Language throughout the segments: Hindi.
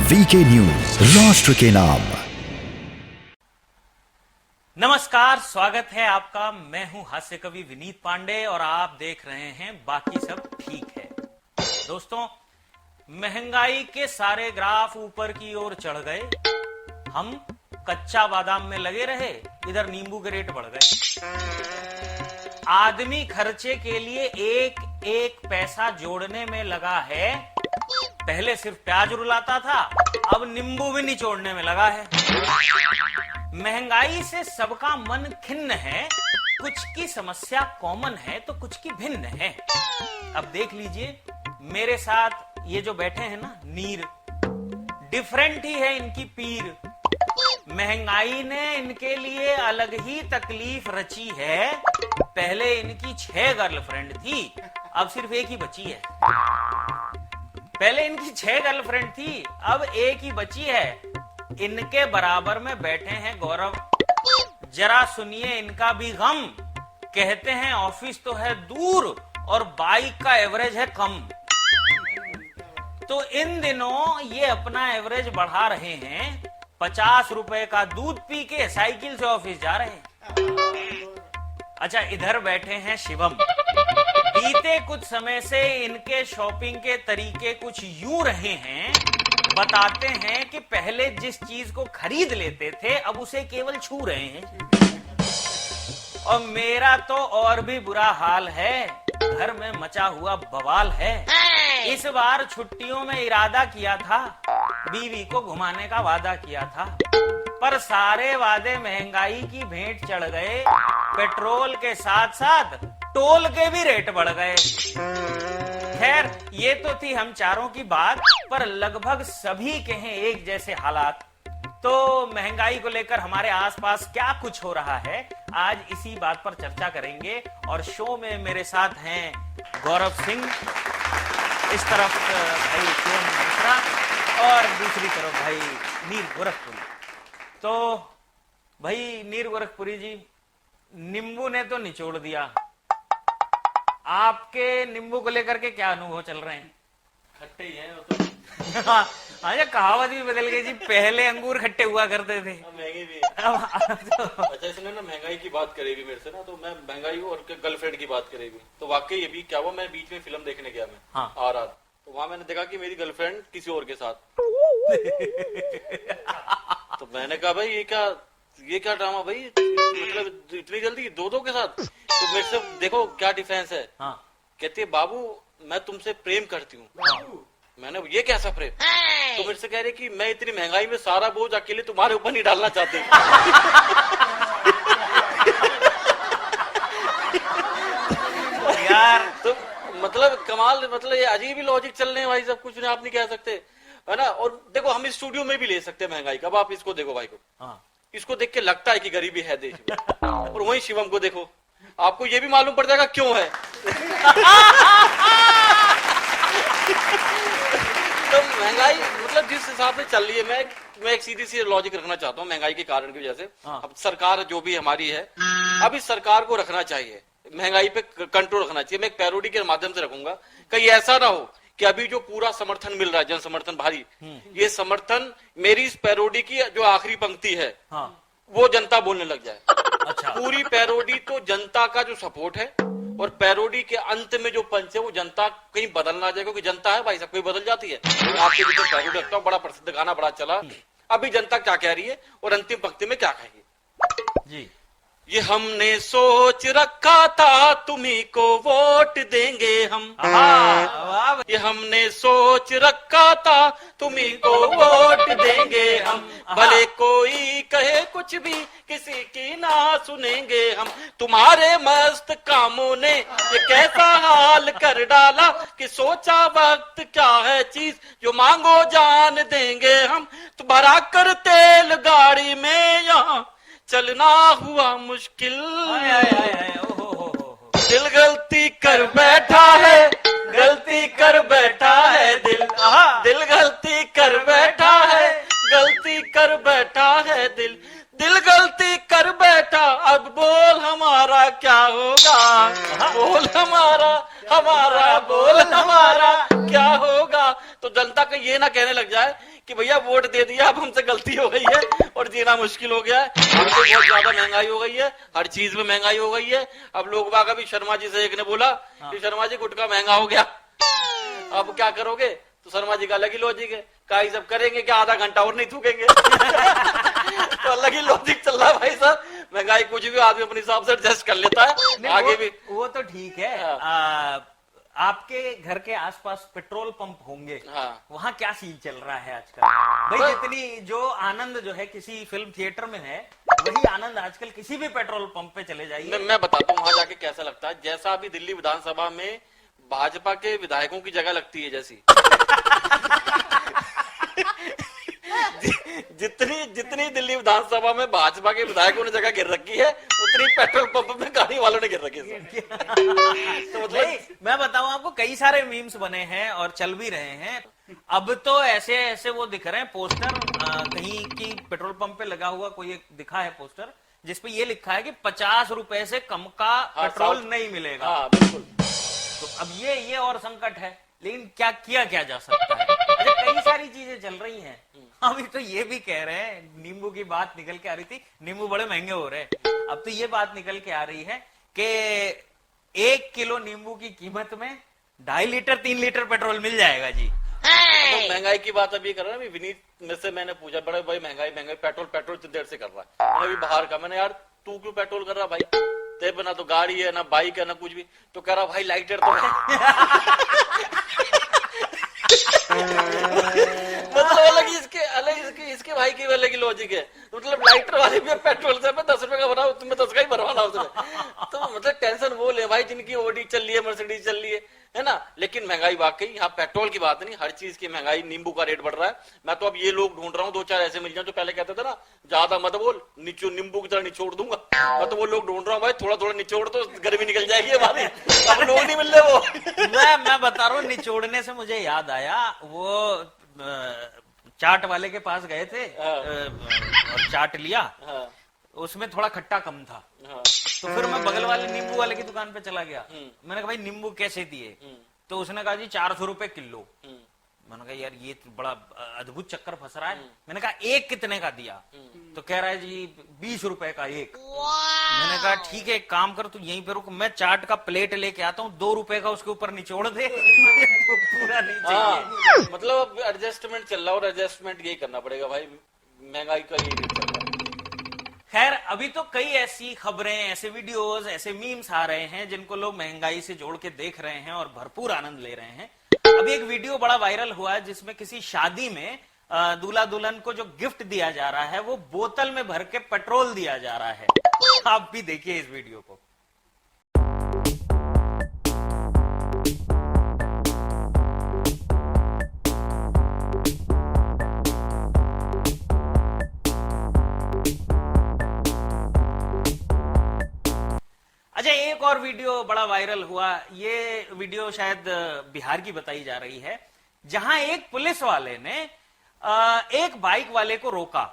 वीके न्यूज, राष्ट्र के नाम। नमस्कार, स्वागत है आपका। मैं हूं हास्य कवि विनीत पांडे और आप देख रहे हैं बाकी सब ठीक है। दोस्तों, महंगाई के सारे ग्राफ ऊपर की ओर चढ़ गए। हम कच्चा बादाम में लगे रहे, इधर नींबू के रेट बढ़ गए। आदमी खर्चे के लिए एक एक पैसा जोड़ने में लगा है। पहले सिर्फ प्याज रुलाता था, अब नींबू भी निचोड़ने में लगा है। महंगाई से सबका मन खिन्न है। कुछ की समस्या कॉमन है तो कुछ की भिन्न है। अब देख लीजिए, मेरे साथ ये जो बैठे हैं ना नीर, डिफरेंट ही है इनकी पीर। महंगाई ने इनके लिए अलग ही तकलीफ रची है। पहले इनकी 6 गर्लफ्रेंड थी, अब सिर्फ एक ही बची है। पहले इनकी 6 गर्लफ्रेंड थी, अब एक ही बची है। इनके बराबर में बैठे हैं गौरव। जरा सुनिए इनका भी गम। कहते हैं ऑफिस तो है दूर और बाइक का एवरेज है कम। तो इन दिनों ये अपना एवरेज बढ़ा रहे हैं। 50 रुपए का दूध पी के साइकिल से ऑफिस जा रहे हैं। अच्छा, इधर बैठे हैं शिवम। बीते कुछ समय से इनके शॉपिंग के तरीके कुछ यूं रहे हैं। बताते हैं कि पहले जिस चीज को खरीद लेते थे, अब उसे केवल छू रहे हैं। और मेरा तो और भी बुरा हाल है। घर में मचा हुआ बवाल है। इस बार छुट्टियों में इरादा किया था, बीवी को घुमाने का वादा किया था, पर सारे वादे महंगाई की भेंट चढ़ गए। पेट्रोल के साथ साथ टोल के भी रेट बढ़ गए। खैर, ये तो थी हम चारों की बात, पर लगभग सभी के हैं एक जैसे हालात। तो महंगाई को लेकर हमारे आसपास क्या कुछ हो रहा है, आज इसी बात पर चर्चा करेंगे। और शो में मेरे साथ हैं गौरव सिंह, इस तरफ भाई शिवम मिश्रा और दूसरी तरफ भाई नीर गोरखपुरी। तो भाई नीर गोरखपुरी जी, नींबू ने तो निचोड़ दिया, आपके नींबू को लेकर के क्या अनुभव चल रहे हैं? खट्टे ही हैं वो तो। हाँ, ये कहावत भी बदल गई जी। पहले अंगूर खट्टे हुआ करते थे, महंगे भी हैं। अच्छा, इसने ना महंगाई की बात करेगी मेरे से ना, तो मैं महंगाई और गर्लफ्रेंड की बात करेगी। तो वाकई ये भी क्या हुआ, मैं बीच में फिल्म देखने गया मैं। हाँ। आ रहा था, तो वहां मैंने देखा कि मेरी गर्लफ्रेंड किसी और के साथ। तो मैंने कहा भाई ये क्या ड्रामा भाई, मतलब इतनी जल्दी दो के साथ? तो मेरे से देखो क्या डिफरेंस है। हाँ। कहती है बाबू मैं तुमसे प्रेम करती हूँ। मैंने ये कैसा प्रेम? तो मेरे से कह रही कि मैं इतनी महंगाई में सारा बोझ अकेले तुम्हारे ऊपर नहीं डालना चाहती। यार, तो मतलब कमाल, मतलब ये अजीब ही लॉजिक चल रहे हैं भाई, सब कुछ आप नहीं कह सकते है ना। और देखो, हम इस स्टूडियो में भी ले सकते हैं महंगाई का। अब आप इसको देखो भाई को। हाँ। इसको देख के लगता है कि गरीबी है देश में। और वहीं शिवम को देखो, आपको ये भी मालूम पड़ जाएगा क्यों है। तो महंगाई मतलब जिस हिसाब से चल रही है, मैं एक सीधी सी लॉजिक रखना चाहता हूँ महंगाई के कारण की वजह से। हाँ। अब सरकार जो भी हमारी है, अब इस सरकार को रखना चाहिए, महंगाई पे कंट्रोल रखना चाहिए। मैं एक पैरोडी के माध्यम से रखूंगा, कहीं ऐसा ना हो कि अभी जो पूरा समर्थन मिल रहा है, जन समर्थन भारी, ये समर्थन मेरी इस पैरोडी की जो आखिरी पंक्ति है, हाँ। वो जनता बोलने लग जाए। अच्छा। पूरी पैरोडी तो जनता का जो सपोर्ट है, और पैरोडी के अंत में जो पंच है वो जनता कहीं बदल ना जाए, क्योंकि जनता है भाई, सब कोई बदल जाती है। आपके बीच में पैरोडी रखता हूँ, बड़ा प्रसिद्ध गाना बड़ा चला। अभी जनता क्या कह रही है और अंतिम पंक्ति में क्या कहेगी जी। ये हमने सोच रखा था तुम्ही को वोट देंगे हम। वाह। ये हमने सोच रखा था तुम्ही को वोट देंगे हम। भले कोई कहे कुछ भी, किसी की ना सुनेंगे हम। तुम्हारे मस्त कामों ने ये कैसा हाल कर डाला कि सोचा वक्त क्या है चीज जो मांगो जान देंगे हम। तो भरा कर तेल गाड़ी में यहाँ चलना हुआ मुश्किल। दिल गलती कर बैठा है, गलती कर बैठा है दिल। दिल गलती कर बैठा है, गलती कर बैठा है दिल। दिल गलती कर बैठा, अब बोल हमारा क्या होगा। बोल हमारा हमारा बोल हमारा क्या होगा। तो जनता का ये ना कहने लग जाए कि भैया वोट दे दिया, अब हमसे गलती हो गई है और जीना मुश्किल हो गया है, हमसे बहुत ज्यादा महंगाई हो गई है, हर चीज में महंगाई हो गई है। अब लोग बाग, अभी शर्मा जी से एक ने बोला कि शर्मा जी गुटखा महंगा हो गया, अब क्या करोगे? तो शर्मा जी का अलग ही लॉजिक है, काई सब करेंगे क्या, आधा घंटा और नहीं थूकेंगे। तो अलग ही लॉजिक चल रहा है भाई साहब, महंगाई कुछ भी आदमी अपने हिसाब से एडजस्ट कर लेता है। आगे भी वो तो ठीक है। हाँ। आपके घर के आसपास पेट्रोल पंप होंगे, हाँ। वहाँ क्या सीन चल रहा है आजकल? भाई जितनी जो आनंद जो है किसी फिल्म थिएटर में है, वही आनंद आजकल किसी भी पेट्रोल पंप पे चले जाइए। मैं बताता हूँ वहां जाके कैसा लगता है। जैसा अभी दिल्ली विधानसभा में भाजपा के विधायकों की जगह लगती है, जैसी जितनी दिल्ली विधानसभा में भाजपा के विधायकों ने जगह गिर रखी है, उतनी पेट्रोल पंप में गाड़ी वालों ने गिर रखी है। तो मतलब मैं बताऊं आपको, कई सारे मीम्स बने हैं और चल भी रहे हैं। अब तो ऐसे ऐसे वो दिख रहे हैं पोस्टर, कहीं की पेट्रोल पंप पे लगा हुआ कोई एक दिखा है पोस्टर, जिसपे ये लिखा है कि 50 रुपए से कम का पेट्रोल नहीं मिलेगा। हाँ, बिल्कुल। तो अब ये और संकट है, लेकिन क्या जा सकता है? अच्छा, कई सारी चीजें चल रही हैं। अभी तो ये भी कह रहे हैं, नींबू की बात निकल के आ रही थी, नींबू बड़े महंगे हो रहे हैं। अब तो ये बात निकल के आ रही है कि 1 किलो नींबू की कीमत में 2.5 लीटर 3 लीटर पेट्रोल मिल जाएगा जी। तो महंगाई की बात अभी कर रहा है विनीत में से, मैंने पूछा बड़े भाई महंगाई पेट्रोल इतनी देर से कर रहा है। मैंने अभी बाहर का, मैंने यार तू क्यों पेट्रोल कर रहा भाई, तेरे बिना तो गाड़ी है ना बाइक है ना कुछ भी। तो कह रहा भाई लाइटर तो मतलब इसके भाई की अलग ही लॉजिक है। मतलब लाइटर वाले भी पेट्रोल से 10 रुपए का भरा, तुम्हें 10 का ही भरवाना उसमें। तो मतलब टेंशन वो ले भाई जिनकी ओडी चल रही है, मर्सिडीज चल रही है ना। लेकिन महंगाई वाकई, यहाँ पेट्रोल की बात नहीं, हर चीज की महंगाई, नींबू का रेट बढ़ रहा है। मैं तो अब ये लोग ढूंढ रहा हूँ, 2-4 ऐसे मिल जाए जो पहले कहते थे ना ज्यादा मत बोल, नींबू की तरह निचोड़ दूंगा। मैं तो वो लोग ढूंढ रहा हूँ भाई, थोड़ा थोड़ा निचोड़ तो गर्मी निकल जाएगी हमारी। अब लोग नहीं मिल रहे वो। मैं बता रहा हूँ, निचोड़ने से मुझे याद आया, वो चाट वाले के पास गए थे और चाट लिया, उसमें थोड़ा खट्टा कम था। तो फिर मैं बगल वाले नींबू वाले की दुकान पे चला गया। मैंने कहा भाई नींबू कैसे दिए? तो उसने कहा जी 400 रुपए किलो। मैंने कहा यार ये तो बड़ा अद्भुत चक्कर फंस रहा है। मैंने कहा एक कितने का दिया? तो कह रहा है जी 20 रुपए का एक। मैंने कहा ठीक है, एक काम कर, तू यहीं पे रुक, मैं चाट का प्लेट लेके आता हूँ, 2 रुपए का उसके ऊपर निचोड़ दे। तो पूरा नहीं चाहिए। मतलब एडजस्टमेंट चल रहा है, और एडजस्टमेंट यही करना पड़ेगा भाई, महंगाई का यही रेट चल रहा है। खैर, अभी तो कई ऐसी खबरें, ऐसे वीडियोस, ऐसे मीम्स आ रहे हैं जिनको लोग महंगाई से जोड़ के देख रहे हैं और भरपूर आनंद ले रहे हैं। अभी एक वीडियो बड़ा वायरल हुआ है जिसमें किसी शादी में दूल्हा दुल्हन को जो गिफ्ट दिया जा रहा है वो बोतल में भर के पेट्रोल दिया जा रहा है। आप भी देखिए इस वीडियो को। अच्छा, एक और वीडियो बड़ा वायरल हुआ। ये वीडियो शायद बिहार की बताई जा रही है, जहां एक पुलिस वाले ने एक बाइक वाले को रोका।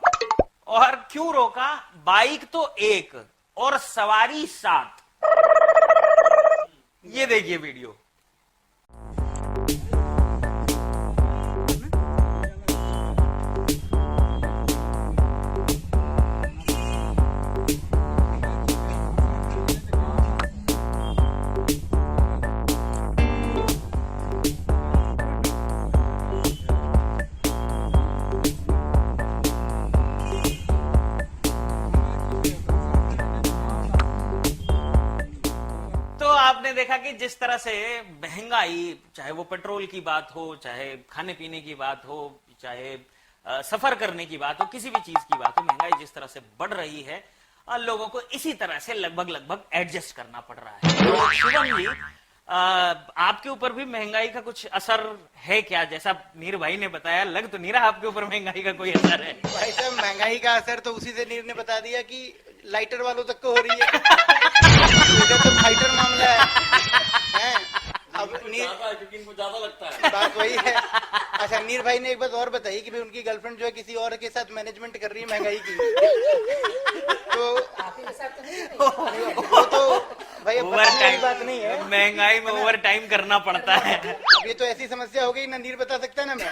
और क्यों रोका? बाइक तो एक और सवारी 7। ये देखिए वीडियो। आपने देखा कि जिस तरह से महंगाई, चाहे वो पेट्रोल की बात हो, चाहे खाने पीने की बात हो, चाहे सफर करने की बात हो, किसी भी चीज की बात हो, महंगाई जिस तरह से बढ़ रही है, लोगों को इसी तरह से लगभग एडजस्ट करना पड़ रहा है। तो शिवम जी, आपके ऊपर भी महंगाई का कुछ असर है क्या? जैसा नीर भाई ने बताया, लग तो नहीं रहा आपके ऊपर महंगाई का कोई असर है। भाई साहब, महंगाई का असर तो उसी से नीर ने बता दिया कि लाइटर वालों तक को हो रही है। इधर तो फाइटर मामला है। अब नीर, क्योंकि इनको ज्यादा लगता है, बात वही है। अच्छा, नीर भाई ने एक बात और बताई कि भाई उनकी गर्लफ्रेंड जो है किसी और के साथ मैनेजमेंट कर रही है महंगाई की। तो वो तो भाई ओवर टाइम बात नहीं है, महंगाई में ओवर टाइम करना पड़ता है। अब ये तो ऐसी समस्या हो गई ना, नीर बता सकता है ना मैं।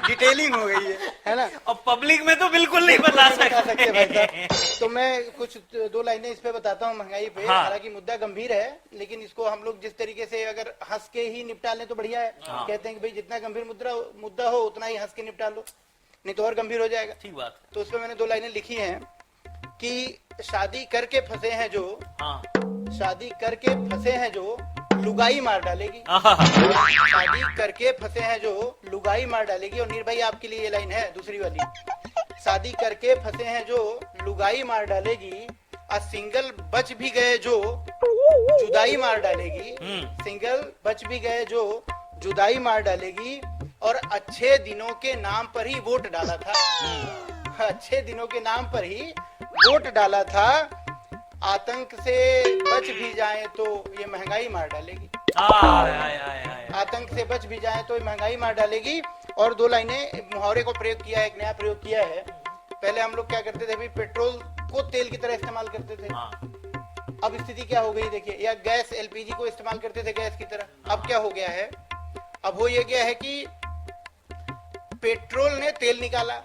डिटेलिंग हो गई है ना। और पब्लिक में तो बिल्कुल नहीं बता सकते भाई सकते। साहब। तो मैं कुछ 2 लाइनें इस पे बताता हूँ महंगाई पे। हाँ। हालांकि मुद्दा गंभीर है, लेकिन इसको हम लोग जिस तरीके से अगर हंस के ही निपटा लें तो बढ़िया है। हाँ। कहते हैं कि भाई जितना गंभीर मुद्दा हो उतना ही हंस के निपटा लो, नहीं तो और गंभीर हो जाएगा। ठीक बात है। तो उसमें मैंने 2 लाइनें लिखी हैं कि शादी करके फंसे हैं जो, हाँ। शादी करके फंसे हैं जो लुगाई मार डालेगी। आहा। शादी करके फंसे हैं जो लुगाई मार डालेगी। और नीर भाई आपके लिए ये लाइन है दूसरी वाली, शादी करके फंसे हैं जो लुगाई मार डालेगी, और सिंगल बच भी गए जो जुदाई मार डालेगी। सिंगल बच भी गए जो जुदाई मार डालेगी। और अच्छे दिनों के नाम पर ही वोट डाला था, अच्छे दिनों के नाम पर ही वोट डाला था, आतंक से बच भी जाए तो ये महंगाई मार डालेगी। आतंक से बच भी जाए तो ये महंगाई मार डालेगी। और 2 लाइनें मुहावरे को प्रयोग किया है, एक नया प्रयोग किया है। पहले हम लोग क्या करते थे, पेट्रोल को तेल की तरह इस्तेमाल करते थे। अब स्थिति क्या हो गई देखिए, या गैस एलपीजी को इस्तेमाल करते थे गैस की तरह। अब क्या हो गया है, अब हो ये गया है कि पेट्रोल ने तेल निकाला।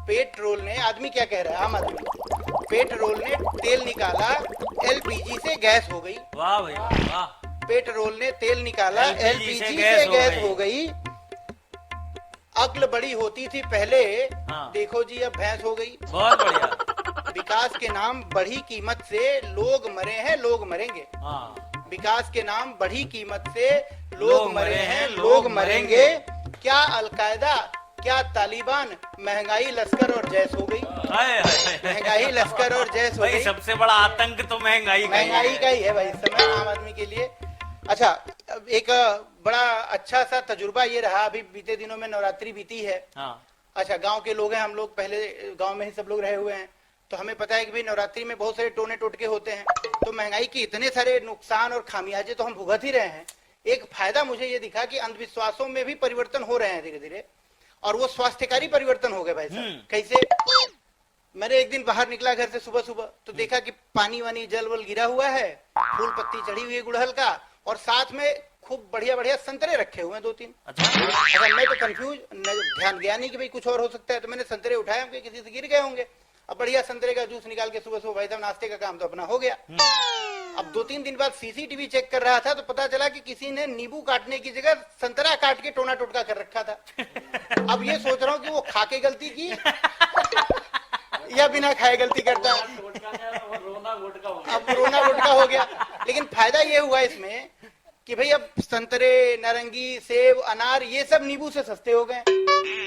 पेट्रोल ने, आदमी क्या कह रहा है, आम आदमी, पेट्रोल ने तेल निकाला, एलपीजी से गैस हो गई। वाह भैया वाह। पेट्रोल ने तेल निकाला, एलपीजी से गैस हो गई। अक्ल बड़ी होती थी पहले, देखो जी अब भैंस हो गई। बहुत बढ़िया। विकास के नाम बढ़ी कीमत से लोग मरे हैं लोग मरेंगे। विकास के नाम बढ़ी कीमत से लोग मरे हैं लोग मरेंगे। क्या अलकायदा, क्या तालिबान, महंगाई लश्कर और जैश हो गई। महंगाई लश्कर और जैश हो गई। सबसे बड़ा आतंक तो महंगाई का ही है भाई इस समय आम आदमी के लिए। अच्छा, एक बड़ा अच्छा सा तजुर्बा ये रहा, अभी बीते दिनों में नवरात्रि बीती है। अच्छा, गांव के लोग हैं हम लोग, पहले गांव में ही सब लोग रहे हुए हैं, तो हमें पता है कि भाई नवरात्रि में बहुत सारे टोने टोटके होते हैं। तो महंगाई की इतने सारे नुकसान और खामियाजे तो हम भुगत ही रहे हैं। एक फायदा मुझे ये दिखा कि अंधविश्वासों में भी परिवर्तन हो रहे हैं धीरे धीरे, और वो स्वास्थ्यकारी परिवर्तन हो गए भाई साहब। कैसे, मैंने एक दिन बाहर निकला घर से सुबह सुबह, तो देखा कि पानी वानी जल वल गिरा हुआ है, फूल पत्ती चढ़ी हुई है गुड़हल का, और साथ में खूब बढ़िया बढ़िया संतरे रखे हुए हैं 2-3। अच्छा, मैं तो कंफ्यूज, ध्यान गया नहीं कि भाई कुछ और हो सकता है, तो मैंने संतरे उठाए होंगे, किसी से गिर गए होंगे। अब बढ़िया संतरे का जूस निकाल के सुबह सुबह भाई साहब नाश्ते का काम तो अपना हो गया। अब 2-3 दिन बाद सीसीटीवी चेक कर रहा था, तो पता चला कि किसी ने नींबू काटने की जगह संतरा काट के टोना टोटका कर रखा था। अब ये सोच रहा हूँ कि वो खा के गलती की या बिना खाए गलती करता। अब रोना वोटका हो गया। लेकिन फायदा ये हुआ इसमें कि भाई अब संतरे, नारंगी, सेब, अनार ये सब नींबू से सस्ते हो गए।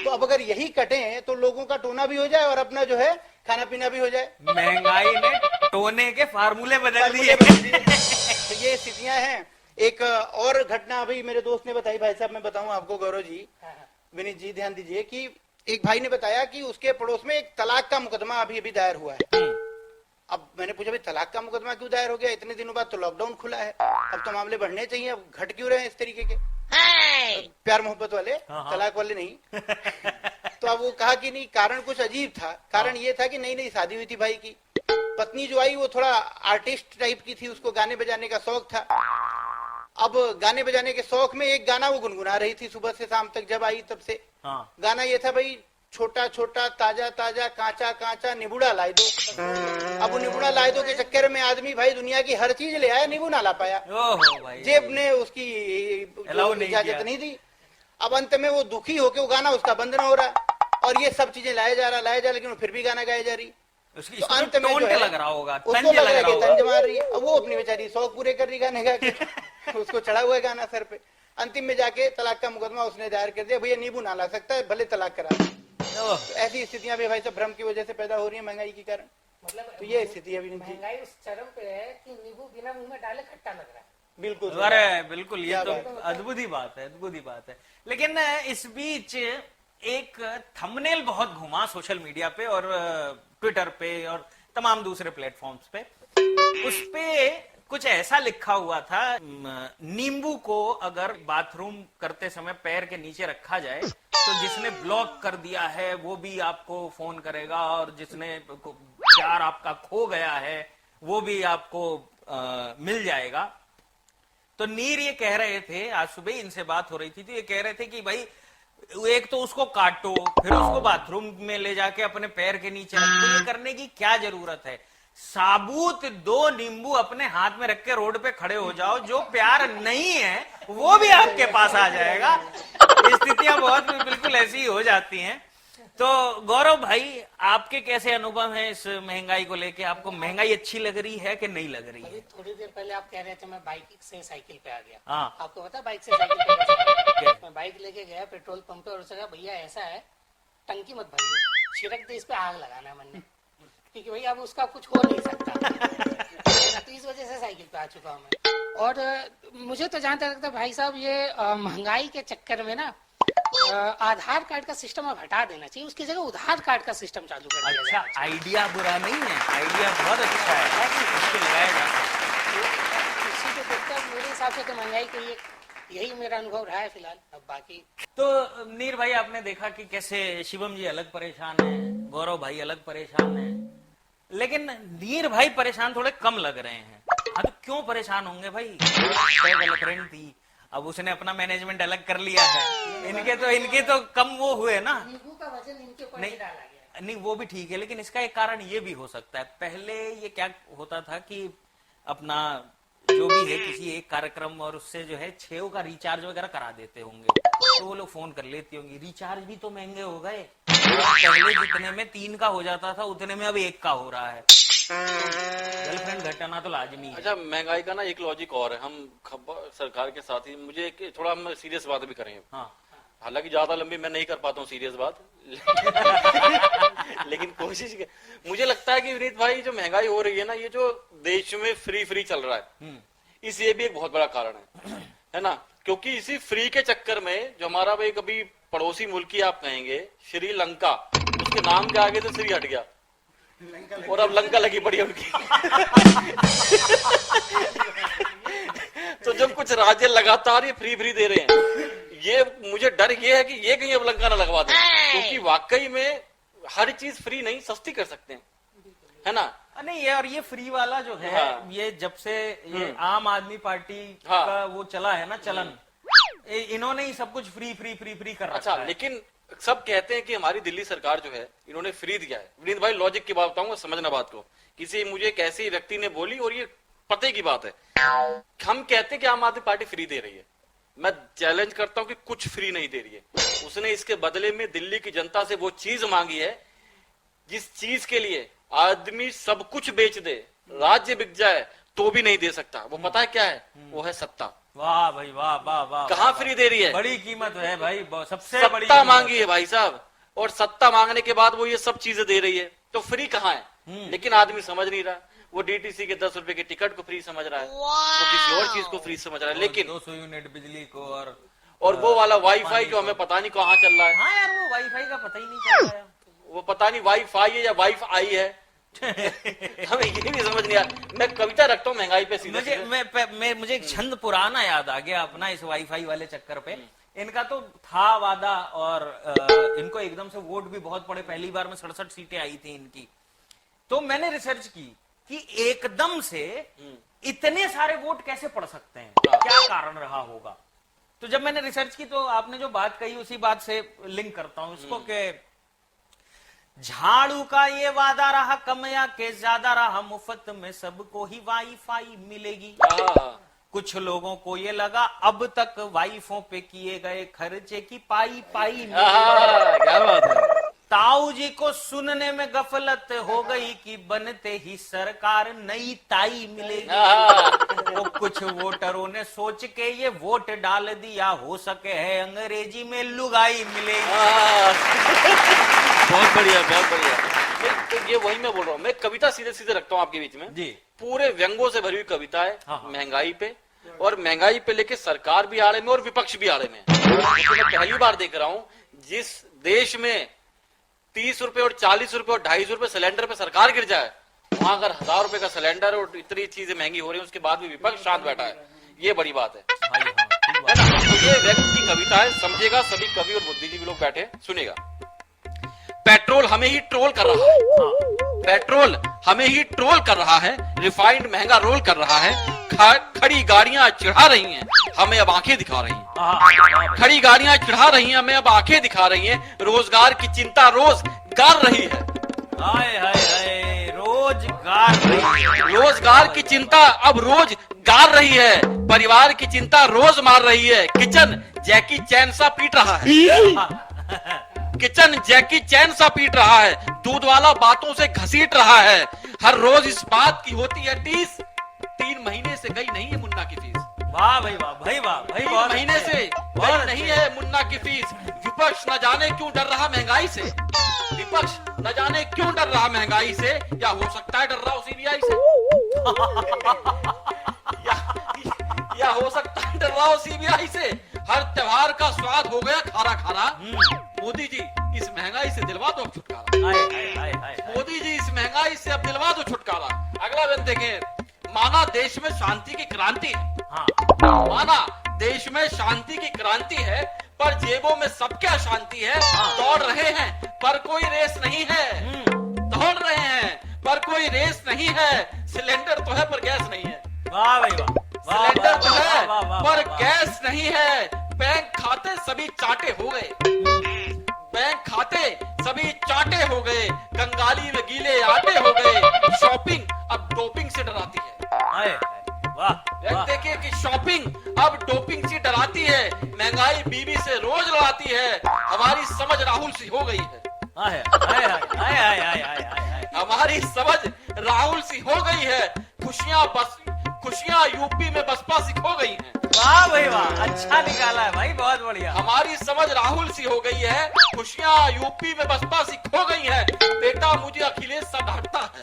तो अब अगर यही कटें तो लोगों का टोना भी हो जाए और अपना जो है खाना पीना भी हो जाए। महंगाई ने टोने के फार्मूले बदल दिए। तो ये स्थितियां हैं। एक और घटना अभी मेरे दोस्त ने बताई, भाई साहब मैं बताऊं आपको, गौरव जी, विनीत जी ध्यान दीजिए, कि एक भाई ने बताया कि उसके पड़ोस में एक तलाक का मुकदमा अभी अभी दायर हुआ है। अब मैंने पूछा भाई तलाक का मुकदमा क्यों दायर हो गया, इतने दिनों बाद तो लॉकडाउन खुला है, अब तो मामले बढ़ने चाहिए, अब घट क्यों रहे हैं इस तरीके के, प्यार मोहब्बत वाले, तलाक वाले नहीं। तो अब वो कहा कि नहीं, कारण कुछ अजीब था। कारण ये था कि नई नई शादी हुई थी भाई की, पत्नी जो आई वो थोड़ा आर्टिस्ट टाइप की थी, उसको गाने बजाने का शौक था। अब गाने बजाने के शौक में एक गाना वो गुनगुना रही थी सुबह से शाम तक, जब आई तब से। गाना ये था भाई, छोटा छोटा ताजा ताजा कांचा कांचा निबुड़ा लाई दो। अब वो निबुड़ा लाई दो के चक्कर में आदमी भाई दुनिया की हर चीज ले आया, निबू ना ला पाया, जेब ने उसकी इजाजत नहीं दी। अब अंत में वो दुखी होके वो गाना उसका बंद ना हो रहा, और ये सब चीजें लाया जा रहा, लेकिन वो फिर भी गाना गाया जा रही। तो अंत में जो है लग रहा होगा, उसको लग रहा है कि तंज मार रही है। अब वो अपनी बेचारी शौक पूरे कर रही गाने गा के, उसको चढ़ा हुआ है गाना सर पे। अंतिम में जाके तलाक का मुकदमा उसने दायर कर दिया, भैया नींबू ना ला सकता है, भले तलाक करा। तो ऐसी स्थितियां भी भाई सब भ्रम की वजह से पैदा हो रही है महंगाई के कारण। तो ये स्थिति अभी महंगाई उस चरम पे है कि नींबू बिना मुंह में डाले खट्टा लग रहा है। बिल्कुल, अरे बिल्कुल, ये तो अद्भुत ही बात है, अद्भुत ही बात है। लेकिन इस बीच एक थंबनेल बहुत घुमा सोशल मीडिया पे और ट्विटर पे और तमाम दूसरे प्लेटफॉर्म्स पे। उस पे कुछ ऐसा लिखा हुआ था, नींबू को अगर बाथरूम करते समय पैर के नीचे रखा जाए तो जिसने ब्लॉक कर दिया है वो भी आपको फोन करेगा, और जिसने प्यार आपका खो गया है वो भी आपको मिल जाएगा। तो नीर ये कह रहे थे, आज सुबह इनसे बात हो रही थी, तो ये कह रहे थे कि भाई एक तो उसको काटो, फिर उसको बाथरूम में ले जाके अपने पैर के नीचे रखो, ये करने की क्या जरूरत है? साबुत 2 नींबू अपने हाथ में रख के रोड पे खड़े हो जाओ, जो प्यार नहीं है वो भी आपके पास आ जाएगा। स्थितियां बहुत बिल्कुल ऐसी ही हो जाती हैं। तो गौरव भाई, आपके कैसे अनुभव हैं इस महंगाई को लेके? आपको महंगाई अच्छी लग रही है कि नहीं लग रही है? अभी थोड़ी देर पहले आप कह रहे थे मैं बाइक से साइकिल पे आ गया। हाँ। आपको पता है बाइक से साइकिल पे कैसे आया? मैं बाइक लेके गया पेट्रोल पंप पे और उसने कहा भैया ऐसा है, टंकी मत भरियो, छिड़क दे, इस पे आग लगाना है मन ने, क्योंकि भैया अब उसका कुछ हो नहीं सकता। तो इस वजह से साइकिल पे आ चुका हूँ मैं। और मुझे तो जहाँ तक लगता है भाई साहब, ये महंगाई के चक्कर में ना आधार कार्ड का सिस्टम अब हटा देना चाहिए, उसकी जगह उधार कार्ड का सिस्टम चालू कर दिया जाए। अच्छा, आइडिया बुरा नहीं है, आइडिया बहुत अच्छा है, इसको लगाया जा सकता है। इसी को देखते हुए मेरे हिसाब से तो महंगाई के लिए यही मेरा अनुभव रहा है फिलहाल। अब बाकी तो नीर भाई, आपने देखा कि कैसे शिवम जी अलग परेशान है, गौरव भाई अलग परेशान है, लेकिन नीर भाई परेशान थोड़े कम लग रहे हैं। हाँ, तो क्यों परेशान होंगे भाई? गर्लफ्रेंड थी, अब उसने अपना मैनेजमेंट अलग कर लिया है। इनके तो कम वो हुए ना। नींबू का वजन इनके ऊपर नहीं डाला गया। नहीं, वो भी ठीक है, लेकिन इसका एक कारण ये भी हो सकता है। पहले ये क्या होता था कि अपना जो भी है किसी एक कार्यक्रम और उससे जो है 6 का रिचार्ज वगैरह करा देते होंगे, तो वो लोग फोन कर लेती होंगी। रिचार्ज भी तो महंगे हो गए, पहले जितने में 3 का हो जाता था उतने में अब 1 का हो रहा है। गर्लफ्रेंड घटाना तो लाजमी है। अच्छा, महंगाई का ना एक लॉजिक और है, हम सरकार के साथ ही, मुझे थोड़ा हम सीरियस बात भी करें। हाँ। हालांकि ज्यादा लंबी मैं नहीं कर पाता हूँ सीरियस बात लेकिन कोशिश मुझे लगता है कि विनीत भाई, जो महंगाई हो रही है ना, ये जो देश में फ्री चल रहा है, इस ये भी एक बहुत बड़ा कारण है ना? क्योंकि इसी फ्री के चक्कर में जो हमारा भाई कभी पड़ोसी मुल्क की आप कहेंगे श्रीलंका, उसके नाम के आगे तो श्री हट गया और अब लंका लगी पड़ी उनकी तो जब कुछ राज्य लगातार ये फ्री दे रहे हैं, ये मुझे डर ये है कि ये कहीं अब लंका ना लगवा दे, क्योंकि वाकई में हर चीज फ्री नहीं, सस्ती कर सकते हैं, है ना? नहीं, और ये फ्री वाला जो है, हाँ। ये जब से ये आम आदमी पार्टी हाँ। का वो चला है ना चलन, इन्होंने ही सब कुछ फ्री कर रखा अच्छा है। लेकिन सब कहते हैं कि हमारी दिल्ली सरकार जो है, इन्होंने फ्री दिया है। विनीत भाई, लॉजिक की बात बताऊंगा, समझना बात को। किसी मुझे एक ऐसे व्यक्ति ने बोली, और ये पते की बात है, हम कहते हैं कि आम आदमी पार्टी फ्री दे रही है, मैं चैलेंज करता हूं कि कुछ फ्री नहीं दे रही है। उसने इसके बदले में दिल्ली की जनता से वो चीज मांगी है जिस चीज के लिए आदमी सब कुछ बेच दे, राज्य बिक जाए तो भी नहीं दे सकता। वो पता है क्या है? वो है सत्ता। वाह भाई वाह वाह वाह। कहाँ फ्री दे रही है? बड़ी कीमत है भाई, सबसे बड़ी सत्ता मांगी है भाई साहब, और सत्ता मांगने के बाद वो ये सब चीजें दे रही है, तो फ्री कहाँ है? लेकिन आदमी समझ नहीं रहा। वो डीटीसी के 10 रुपए के टिकट को फ्री समझ रहा है, वो किसी और चीज को फ्री समझ रहा है, लेकिन 200 यूनिट बिजली को और वो वाला वाईफाई जो हमें पता नहीं कहाँ चल रहा है। हाँ यार, वो वाईफाई का पता ही नहीं चल रहा है। वो पता नहीं वाईफाई है या वाइफ आई है हमें ये नहीं समझ नहीं आया। मैं कविता रखता हूँ महंगाई पे सीधे मुझे एक छंद पुराना याद आ गया अपना, इस वाईफाई वाले चक्कर पे। इनका तो था वादा, और इनको एकदम से वोट भी बहुत पड़े, पहली बार में 67 सीटें आई थी इनकी। तो मैंने रिसर्च की कि एकदम से इतने सारे वोट कैसे पड़ सकते हैं, क्या कारण रहा होगा। तो जब मैंने रिसर्च की, तो आपने जो बात कही उसी बात से लिंक करता हूं इसको, कि झाड़ू का ये वादा रहा कम या के ज्यादा रहा, मुफ्त में सबको ही वाईफाई मिलेगी। कुछ लोगों को ये लगा अब तक वाइफों पे किए गए खर्चे की पाई मिलेगी। क्या बात है। ताऊ जी को सुनने में गफलत हो गई कि बनते ही सरकार नई ताई मिलेगी। तो कुछ वोटरों ने सोच के ये वोट डाल दिया, हो सके है अंग्रेजी में लुगाई मिलेगी। बहुत बढ़िया, बहुत बढ़िया। तो ये वही मैं बोल रहा हूँ, मैं कविता सीधे रखता हूँ आपके बीच में जी। पूरे व्यंगों से भरी हुई कविता है। हाँ। महंगाई पे, और महंगाई पे लेके सरकार भी आड़े में और विपक्ष भी आड़े में। तो मैं पहली बार देख रहा हूँ जिस देश में 30 रुपए और 40 रुपए और 250 रुपए सिलेंडर पे सरकार गिर जाए, वहां अगर 1000 रुपए का सिलेंडर और इतनी चीजें महंगी हो रही है, उसके बाद भी विपक्ष शांत बैठा है, ये बड़ी बात है। है ना? तो ये व्यक्ति की कविता है, समझेगा सभी कवि और बुद्धिजीवी लोग बैठे सुनेगा। पेट्रोल हमें ही ट्रोल कर रहा है, पेट्रोल हमें ही ट्रोल कर रहा है, रिफाइंड महंगा रोल कर रहा है, खड़ी गाड़ियां चिढ़ा रही हैं, हमें अब आंखें दिखा रही हैं। हाँ, खड़ी गाड़ियां चिढ़ा रही हैं, हमें अब आंखें दिखा रही हैं। रोजगार की चिंता रोज गार रही है। हाय हाय हाय, रोजगार नहीं। रोजगार की चिंता अब रोज गार रही है। परिवार की चिंता रोज मार रही है। किचन जैकी चैन सा पीट रहा है। किचन जैकी चैन सा पीट रहा है। दूध वाला बातों से घसीट रहा है। हर रोज इस बात की होती है टीस, 3 महीने से गई नहीं है मुन्ना की फीस। वाह भाई वाह भाई वाह भाई, 3 महीने से गई नहीं है मुन्ना की फीस। विपक्ष न जाने क्यों डर रहा महंगाई से। विपक्ष न जाने क्यों डर रहा महंगाई से, या हो सकता है डर रहा हो सीबीआई से। या हो सकता है डर रहा हो सीबीआई से। हर त्योहार का स्वाद हो गया खारा खारा। मोदी जी इस महंगाई से दिलवा दो अब छुटकारा। हाय हाय हाय हाय हाय। मोदी जी इस महंगाई से अब दिलवा दो छुटकारा। अगला बंद देखें, माना देश में शांति की क्रांति है। हाँ, माना देश में शांति की क्रांति है, पर जेबों में सबके अशांति है। दौड़ रहे हैं पर कोई रेस नहीं है। दौड़ रहे हैं पर कोई रेस नहीं है। सिलेंडर तो है पर गैस नहीं है। वाह भाई वाह। सिलेंडर तो है वाह, वाह, पर वाह। गैस नहीं है। बैंक खाते सभी चाटे हो गए। बैंक खाते सभी चाटे हो गए। कंगाली में गीले आटे हो गए। शॉपिंग अब डोपिंग से डराती है। हाय हाय, वाह। देखिए कि शॉपिंग अब डोपिंग से डराती है। महंगाई बीवी से रोज लड़ाती है। हमारी समझ राहुल सी हो गई है। हाय हाय हाय हाय हाय हाय हाय हाय। हमारी समझ राहुल सी हो गई है। खुशियां यूपी में बसपा सी खो गई हैं। वाह भाई वाह, अच्छा निकाला है भाई, बहुत बढ़िया। हमारी समझ राहुल सी हो गई है। खुशियां यूपी में बसपा सी खो गई है। बेटा मुझे अखिलेश सा डांटता है।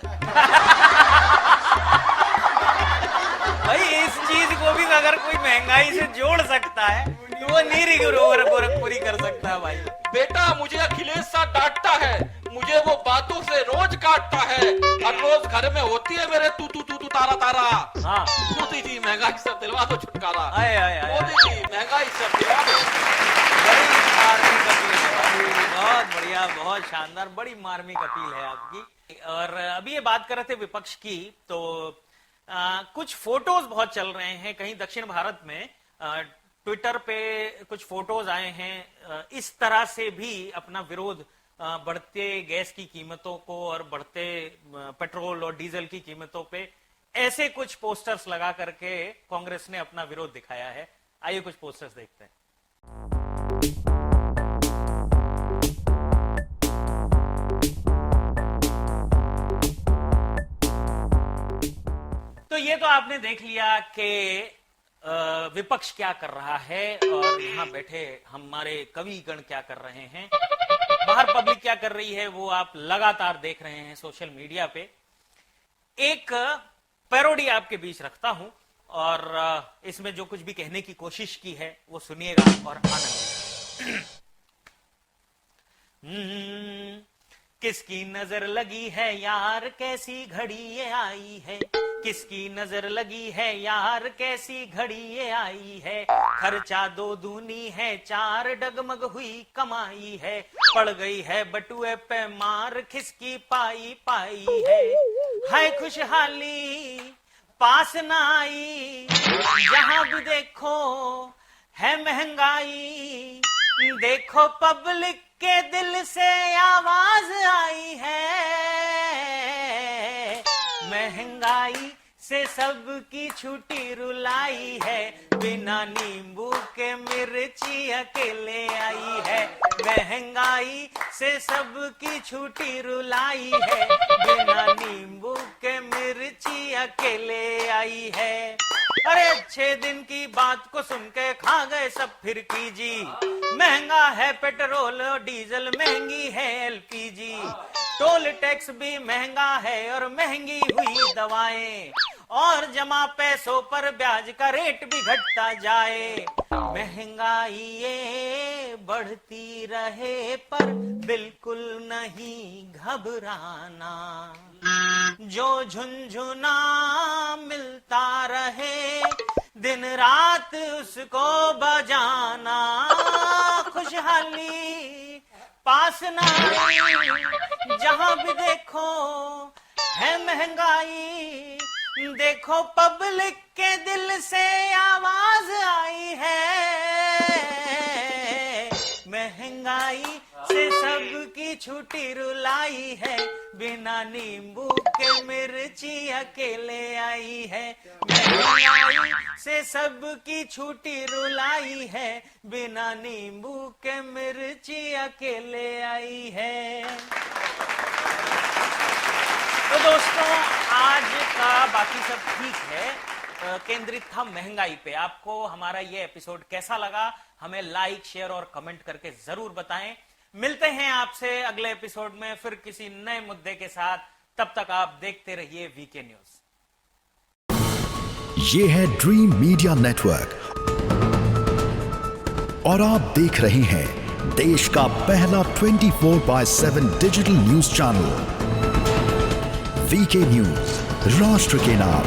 भाई इस चीज को भी अगर कोई महंगाई से जोड़ सकता है तो वो नीरी गोरखपुरी कर सकता है भाई। बेटा मुझे अखिलेश सा डांटता है। मुझे वो बातों से रोज काटता है। हर रोज घर में होती है मेरे तू तू तू तू तारा तारा। हाँ, मोदी जी महंगाई से दिलवा दो छुटकारा। हाय हाय हाय। मोदी जी महंगाई से दिलवा दो। बड़ी मार्मिक अपील है भाई, बहुत बढ़िया, बहुत शानदार, बड़ी मार्मिक अपील है आपकी। और अभी ये बात कर रहे थे विपक्ष की, तो कुछ फोटोज बहुत चल रहे हैं कहीं दक्षिण भारत में। ट्विटर पे कुछ फोटोज आए हैं। इस तरह से भी अपना विरोध बढ़ते गैस की कीमतों को और बढ़ते पेट्रोल और डीजल की कीमतों पे ऐसे कुछ पोस्टर्स लगा करके कांग्रेस ने अपना विरोध दिखाया है। आइए कुछ पोस्टर्स देखते हैं। तो ये तो आपने देख लिया कि विपक्ष क्या कर रहा है और यहाँ बैठे हमारे कविगण क्या कर रहे हैं। बाहर पब्लिक क्या कर रही है वो आप लगातार देख रहे हैं सोशल मीडिया पे। एक पैरोडी आपके बीच रखता हूं और इसमें जो कुछ भी कहने की कोशिश की है वो सुनिएगा और आनंद लीजिएगा। किसकी नजर लगी है यार कैसी घड़ी ये आई है। किसकी नजर लगी है यार कैसी घड़ी ये आई है। खर्चा 2 दूनी है 4 डगमग हुई कमाई है। पड़ गई है बटुए पे मार खिसकी पाई पाई है खुशहाली पास ना आई। जहां भी देखो है महंगाई। देखो पब्लिक के दिल से आवाज आई है। महंगाई से सबकी छुट्टी रुलाई है। बिना नींबू के मिर्ची अकेले आई है। महंगाई से सबकी छुट्टी रुलाई है। बिना नींबू के मिर्ची अकेले आई है। अरे अच्छे दिन की बात को सुन के खा गए सब फिर कीजी। महंगा है पेट्रोल और डीजल, महंगी है एलपीजी। टोल टैक्स भी महंगा है और महंगी हुई दवाएं। और जमा पैसों पर ब्याज का रेट भी घटता जाए। महंगाई ये बढ़ती रहे पर बिल्कुल नहीं घबराना। जो झुनझुना मिलता रहे दिन रात उसको बजाना। खुशहाली पास ना आई। जहां भी देखो है महंगाई। देखो पब्लिक के दिल से आवाज आई है, महंगाई से सबकी छुट्टी रुलाई है, बिना नींबू के मिर्ची अकेले आई है, महंगाई से सबकी छुट्टी रुलाई है, बिना नींबू के मिर्ची अकेले आई है। तो दोस्तों आज का बाकी सब ठीक है, केंद्रित था महंगाई पे। आपको हमारा ये एपिसोड कैसा लगा हमें लाइक शेयर और कमेंट करके जरूर बताएं। मिलते हैं आपसे अगले एपिसोड में फिर किसी नए मुद्दे के साथ। तब तक आप देखते रहिए वीके न्यूज। ये है ड्रीम मीडिया नेटवर्क और आप देख रहे हैं देश का पहला 24/7 digital news channel VK news, राष्ट्र के नाम।